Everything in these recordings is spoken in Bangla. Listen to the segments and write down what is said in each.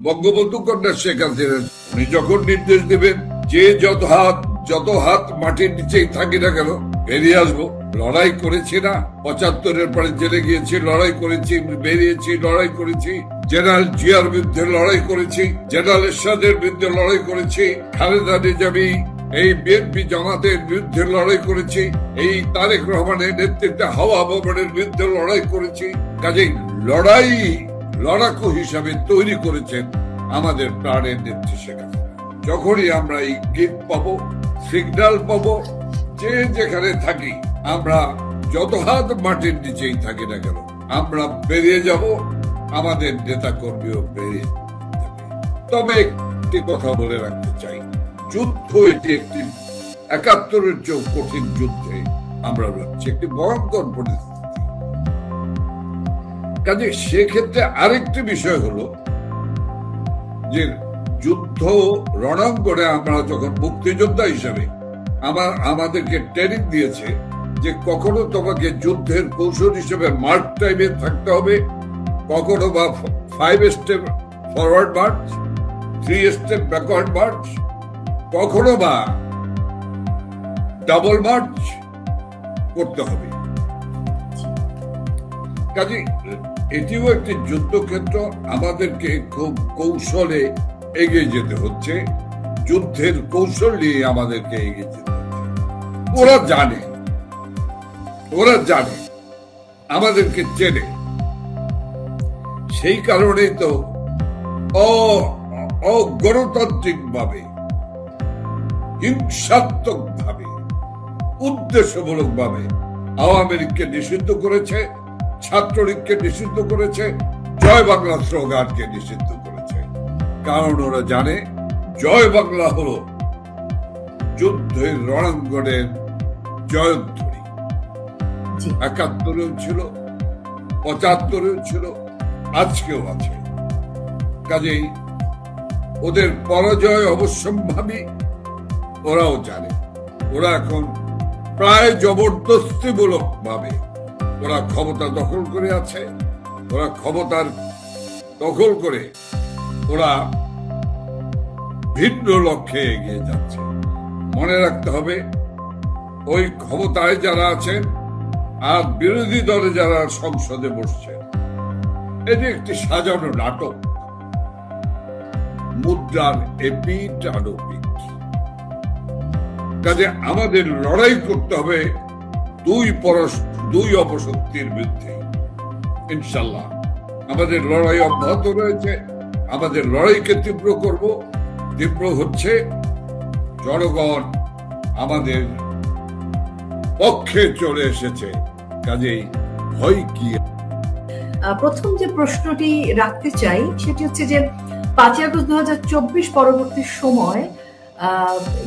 বঙ্গবন্ধু কন্যা শেখ হাসিনা উনি যখন নির্দেশ দেবেন যে যত হাত মাটির নিচেই থাকি না কেন বেরিয়ে আসবো। লড়াই করেছি না, ৭৫-এর পরে জেলে গিয়েছি, লড়াই করেছি, বেরিয়েছি, লড়াই করেছি, জেনারেল জিয়ার বিরুদ্ধে লড়াই করেছি, জেনারেল এরশাদের বিরুদ্ধে লড়াই করেছি, খালেদা নিজামী এই বিএনপি জামাতের বিরুদ্ধে লড়াই করেছি, এই তারেক রহমানের নেতৃত্বে হাওয়া ভবনের বিরুদ্ধে লড়াই করেছি। কাজেই লড়াকু হিসাবে তৈরি করেছেন আমাদের প্রাণের নেত্রী শেখ হাসিনা। যখনই আমরা এই গিফট পাবো, সিগন্যাল পাবো, যে যেখানে থাকি, আমরা যত হাত মাটির নিচেই থাকি না কেন, আমরা বেরিয়ে যাব, আমাদের নেতা কর্মীও বেরিয়ে যাবে। তবে একটি কথা বলে রাখতে চাই, যুদ্ধ এটি একটি ৭১-এর চেয়েও কঠিন যুদ্ধে আমরা রয়েছি, একটি ভয়ঙ্কর পরিস্থিতি। কাজে সেক্ষেত্রে আরেকটি বিষয় হলো যে যুদ্ধ রণাঙ্গনে আমরা যখন মুক্তিযোদ্ধা হিসেবে আমাদেরকে ট্রেনিং দিয়েছে যে কখনো তোমাকে যুদ্ধের কৌশল হিসেবে মার্চ টাইমে থাকতে হবে, কখনো বা 5 step forward March, 3 step backward March, কখনো বা ডাবল মার্চ করতে হবে। কাজে এটিও একটি যুদ্ধক্ষেত্র, আমাদেরকে খুব কৌশলে এগিয়ে যেতে হচ্ছে, যুদ্ধের কৌশল নিয়ে আমাদেরকে এগিয়ে যেতে হচ্ছে। ওরা জানে আমাদেরকে চেনে, সেই কারণেই তো অগণতান্ত্রিক ভাবে, হিংসাত্মক ভাবে, উদ্দেশ্যমূলক ভাবে আওয়ামী লীগকে নিষিদ্ধ করেছে, ছাত্রলীগকে নিষিদ্ধ করেছে, জয় বাংলা স্লোগানকে নিষিদ্ধ করেছে। কারণ ওরা জানে জয় বাংলা হলো যুদ্ধের রণাঙ্গনের জয়ধ্বনি। ৭১-এও ছিল, ৭৫-এও ছিল, আজকেও আছে। কাজেই ওদের পরাজয় অবশ্যম্ভাবী, ওরাও জানে। ওরা এখন প্রায় জবরদস্তিমূলক ভাবে ওরা ক্ষমতা দখল করে আছে। ওরা ক্ষমতার দখল করে ওরা ভিন্ন লক্ষ্যে এগিয়ে যাচ্ছে। মনে রাখতে হবে, ওই ক্ষমতায় যারা আছেন আর বিরোধী দলে যারা সংসদে বসছেন, এটি একটি সাজানো নাটক, মুদ্রার এপিঠ আর ওপিঠ। কাজে আমাদের লড়াই করতে হবে দুই অপশক্তির বিরুদ্ধে। ইনশাল্লাহ আমাদের লড়াই অব্যাহত রয়েছে, আমাদের লড়াইকে তীব্র করব। তীব্র হচ্ছে, জনগণ আমাদের পক্ষে চলে এসেছে, কাজেই ভয় কি। প্রথম যে প্রশ্নটি রাখতে চাই সেটি হচ্ছে যে ৫ই আগস্ট ২০২৪ পরবর্তী সময়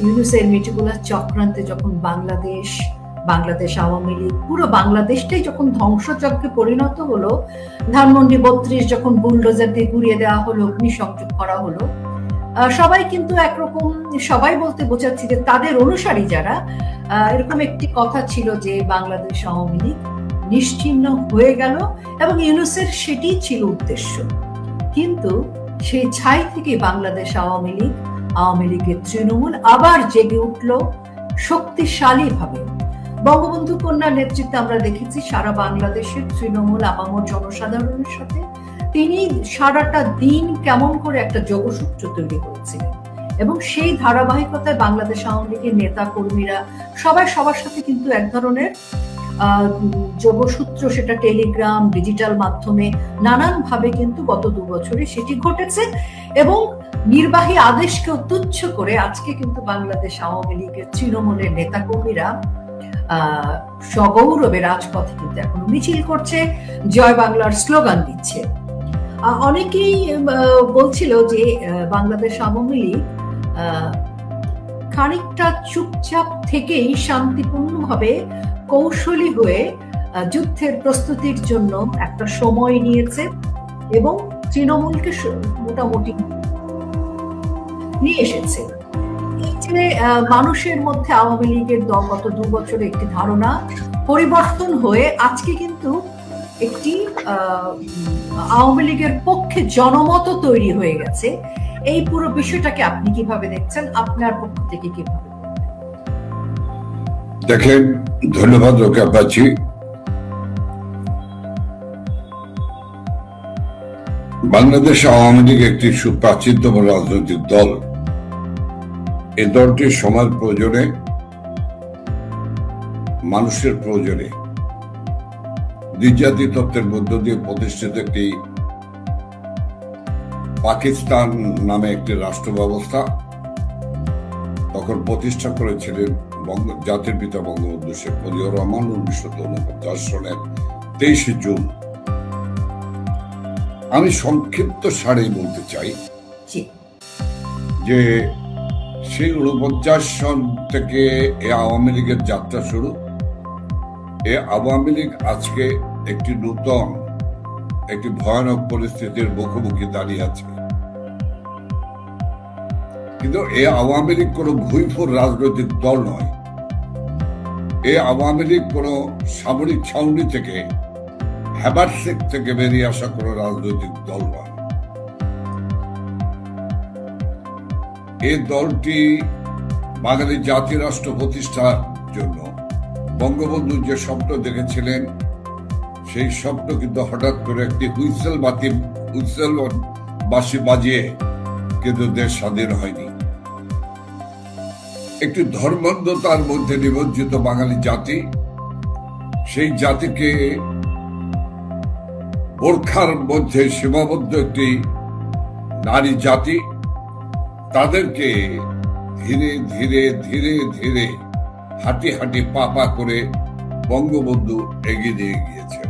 ইউনূসের মিটিকুলার চক্রান্তে যখন বাংলাদেশ আওয়ামী লীগ পুরো বাংলাদেশটাই যখন ধ্বংসযজ্ঞে পরিণত হলো, ধানমন্ডি ৩২ যখন বুলডোজার দিয়ে গুড়িয়ে দেওয়া হলো, অগ্নিসংযোগ করা হলো, সবাই কিন্তু একরকম, সবাই বলতে বোঝাচ্ছি যে তাদের অনুসারী যারা, এরকম একটি কথা ছিল যে বাংলাদেশ আওয়ামী লীগ নিশ্চিহ্ন হয়ে গেল এবং ইউনূসের সেটি ছিল উদ্দেশ্য। কিন্তু সেই ছাই থেকে বাংলাদেশ আওয়ামী লীগের তৃণমূল আবার জেগে উঠল শক্তিশালী ভাবে। বঙ্গবন্ধু কন্যার নেতৃত্বে আমরা দেখেছি সারা বাংলাদেশের তৃণমূল আপামর জনসাধারণের সাথে তিনি সারাটা দিন কেমন করে একটা যোগসূত্র তৈরি করেছিলেন এবং সেই ধারাবাহিকতায় বাংলাদেশ আওয়ামী লীগের নেতা কর্মীরা সবাই সবার সাথে কিন্তু এক ধরনের যোগসূত্র, সেটা টেলিগ্রাম, ডিজিটাল মাধ্যমে নানান ভাবে কিন্তু গত ২ বছরে সেটি ঘটেছে এবং নির্বাহী আদেশকে তুচ্ছ করে আজকে কিন্তু বাংলাদেশ আওয়ামী লীগের তৃণমূলের নেতা কর্মীরা সগৌরবে রাজপথে কিন্তু এখনো মিছিল করছে, জয় বাংলার স্লোগান দিচ্ছে। অনেকেই বলছিল যে বাংলাদেশ আওয়ামী লীগ খানিকটা চুপচাপ থেকেই শান্তিপূর্ণভাবে কৌশলী হয়ে যুদ্ধের প্রস্তুতির জন্য একটা সময় নিয়েছে এবং তৃণমূলকে মোটামুটি নিয়ে এসেছে। এই যে মানুষের মধ্যে আওয়ামী লীগের গত ২ বছরে একটি ধারণা পরিবর্তন হয়ে আজকে কিন্তু একটি আওয়ামী লীগের পক্ষে জনমত তৈরি হয়ে গেছে, এই পুরো বিষয়টাকে আপনি কিভাবে দেখছেন, আপনার পক্ষ থেকে কিভাবে? দেখেন, ধন্যবাদ রোকেয়া পাচ্ছি। বাংলাদেশ আওয়ামী লীগ একটি সুপ্রাচীনতম রাজনৈতিক দল। এই দলটি সমাজ প্রয়োজনে, মানুষের প্রয়োজনে দ্বিজাতি তত্ত্বের মধ্য দিয়ে প্রতিষ্ঠিত একটি পাকিস্তান নামে একটি রাষ্ট্র ব্যবস্থা তখন প্রতিষ্ঠা করেছিলেন জাতির পিতা বঙ্গবন্ধু শেখ মুজিবুর রহমান 1949 সনের 23 জুন। আমি সংক্ষিপ্ত সারেই বলতে চাই যে সেই 49 সন থেকে এ আওয়ামী লীগের যাত্রা শুরু। এ আওয়ামী লীগ আজকে একটি নূতন, একটি ভয়ানক পরিস্থিতির মুখোমুখি দাঁড়িয়ে আছে। কিন্তু এ আওয়ামী লীগ কোন ঘুইফোর রাজনৈতিক দল নয়। এ আওয়ামী লীগ কোন সামরিক ছাউনি থেকে, হ্যাবারসেক থেকে বেরিয়ে আসা কোন রাজনৈতিক দল নয়। এই দলটি বাঙালি জাতি রাষ্ট্র প্রতিষ্ঠার জন্য বঙ্গবন্ধু যে স্বপ্ন দেখেছিলেন, সেই স্বপ্ন কিন্তু হঠাৎ করে একটি হুইসেল বাঁশি বাজিয়ে কিন্তু দেশ স্বাধীন হয়নি। একটি ধর্মান্ধতার মধ্যে নিমজ্জিত বাঙালি জাতি, সেই জাতিকে বোরখার মধ্যে সীমাবদ্ধ একটি নারী জাতি, তাদেরকে ধীরে ধীরে ধীরে ধীরে হাঁটি হাঁটি পা পা করে বঙ্গবন্ধু এগিয়ে নিয়ে গিয়েছেন।